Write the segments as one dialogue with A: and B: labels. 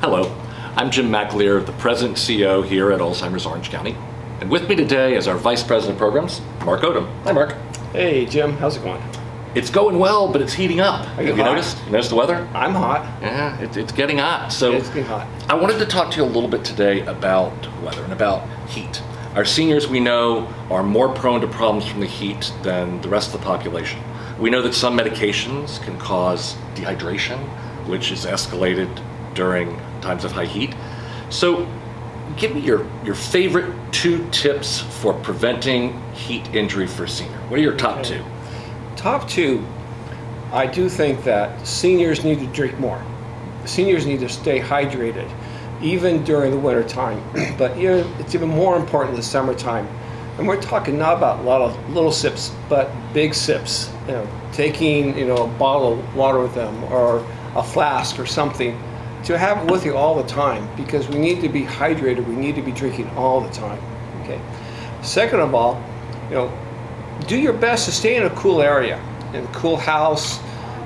A: Hello, I'm Jim McAleer, the President and CEO here at Alzheimer's Orange County. And with me today is our Vice President of Programs, Mark Odom. Hi, Mark.
B: Hey, Jim. How's it going?
A: It's going well, but it's heating up.
B: Are you
A: Have you
B: hot?
A: noticed? You noticed the weather?
B: I'm hot.
A: Yeah, it's getting hot. So
B: It's getting hot.
A: I wanted to talk to you a little bit today about weather and about heat. Our seniors, we know, are more prone to problems from the heat than the rest of the population. We know that some medications can cause dehydration, which is escalated during times of high heat. So give me your favorite 2 tips for preventing heat injury for a senior. What are your top 2?
B: Top 2, I do think that seniors need to drink more. Seniors need to stay hydrated, even during the winter time. But it's even more important in the summertime. And we're talking not about a lot of little sips, but big sips. Taking a bottle of water with them, or a flask or something, to have it with you all the time, because we need to be hydrated. We need to be drinking all the time. Okay. Second of all, do your best to stay in a cool area, in a cool house.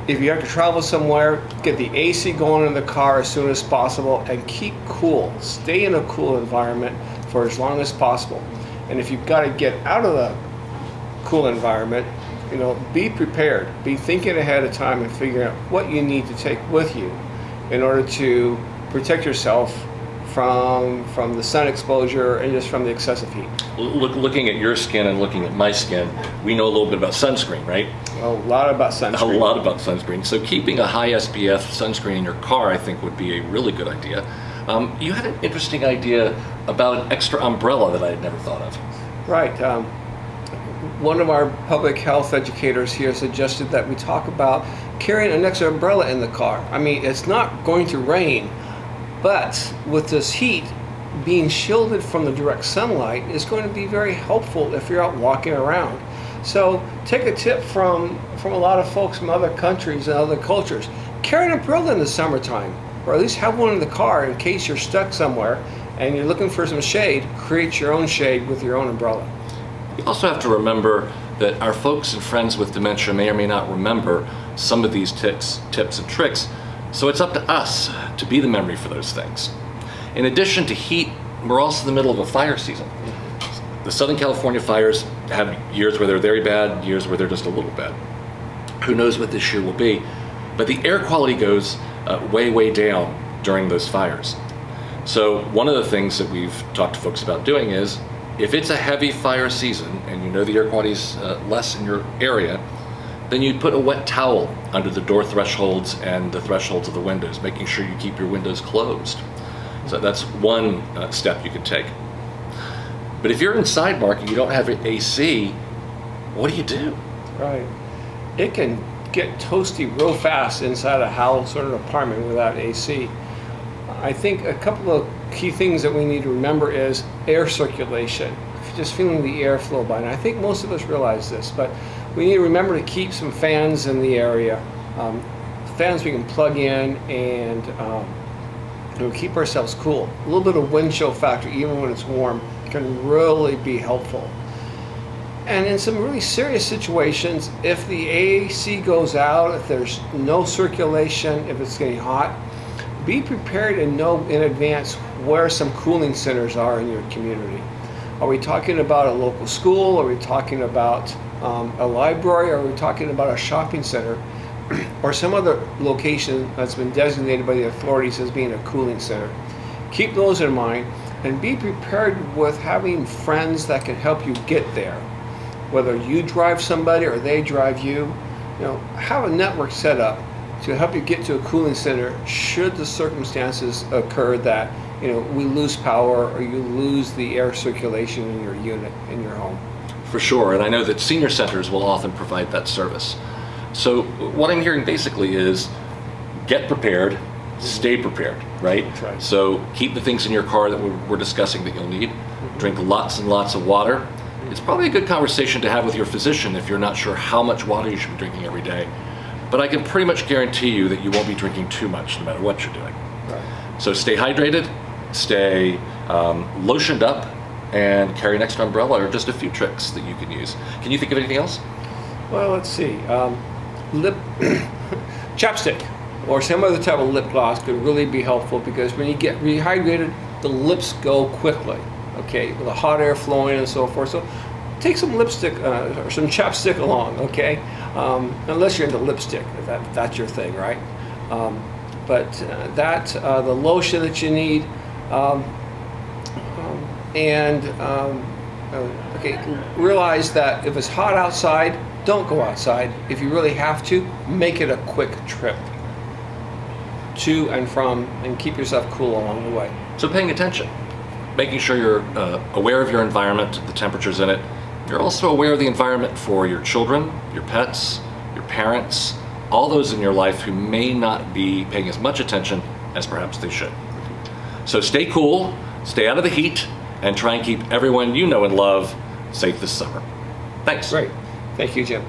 B: If you have to travel somewhere, get the AC going in the car as soon as possible and keep cool. Stay in a cool environment for as long as possible. And if you've got to get out of the cool environment, be prepared. Be thinking ahead of time and figuring out what you need to take with you in order to protect yourself from the sun exposure and just from the excessive heat.
A: Looking at your skin and looking at my skin, we know a little bit about sunscreen, right?
B: A lot about sunscreen.
A: A lot about sunscreen. So keeping a high SPF sunscreen in your car, I think, would be a really good idea. You had an interesting idea about an extra umbrella that I had never thought of.
B: Right. One of our public health educators here suggested that we talk about carrying an extra umbrella in the car. I mean, it's not going to rain, but with this heat, being shielded from the direct sunlight is going to be very helpful if you're out walking around. So take a tip from a lot of folks from other countries and other cultures. Carry an umbrella in the summertime, or at least have one in the car in case you're stuck somewhere and you're looking for some shade. Create your own shade with your own umbrella.
A: We also have to remember that our folks and friends with dementia may or may not remember some of these tips and tricks, so it's up to us to be the memory for those things. In addition to heat, we're also in the middle of a fire season. The Southern California fires have years where they're very bad, years where they're just a little bad. Who knows what this year will be, but the air quality goes way down during those fires. So one of the things that we've talked to folks about doing is, if it's a heavy fire season and you know the air quality is less in your area, then you'd put a wet towel under the door thresholds and the thresholds of the windows, making sure you keep your windows closed. So that's one step you can take. But if you're inside, Mark, and you don't have AC, what do you do?
B: Right. It can get toasty real fast inside a house or an apartment without AC. I think a couple of key things that we need to remember is air circulation, just feeling the air flow by. And I think most of us realize this, but we need to remember to keep some fans in the area, fans we can plug in and keep ourselves cool. A little bit of wind chill factor, even when it's warm, can really be helpful. And in some really serious situations, if the AC goes out, if there's no circulation, if it's getting hot, be prepared and know in advance where some cooling centers are in your community. Are we talking about a local school? Are we talking about a library? Are we talking about a shopping center? Or some other location that's been designated by the authorities as being a cooling center? Keep those in mind and be prepared with having friends that can help you get there. Whether you drive somebody or they drive you, have a network set up to help you get to a cooling center should the circumstances occur that we lose power or you lose the air circulation in your unit, in your home.
A: For sure, and I know that senior centers will often provide that service. So what I'm hearing basically is get prepared, stay prepared, right?
B: That's right.
A: So keep the things in your car that we're discussing that you'll need. Drink lots and lots of water. It's probably a good conversation to have with your physician if you're not sure how much water you should be drinking every day. But I can pretty much guarantee you that you won't be drinking too much no matter what you're doing.
B: Right.
A: So stay hydrated, stay lotioned up, and carry an extra umbrella, or just a few tricks that you can use. Can you think of anything else?
B: Well, let's see. Chapstick. or some other type of lip gloss could really be helpful, because when you get rehydrated, the lips go quickly, okay, with the hot air flowing and so forth. So take some lipstick or some chapstick along, okay, unless you're into lipstick, if that's your thing, right? But the lotion that you need, okay, realize that if it's hot outside, don't go outside. If you really have to, make it a quick trip to and from, and keep yourself cool along the way.
A: So paying attention, making sure you're aware of your environment, the temperatures in it. You're also aware of the environment for your children, your pets, your parents, all those in your life who may not be paying as much attention as perhaps they should. So stay cool, stay out of the heat, and try and keep everyone you know and love safe this summer. Thanks.
B: Great. Thank you, Jim.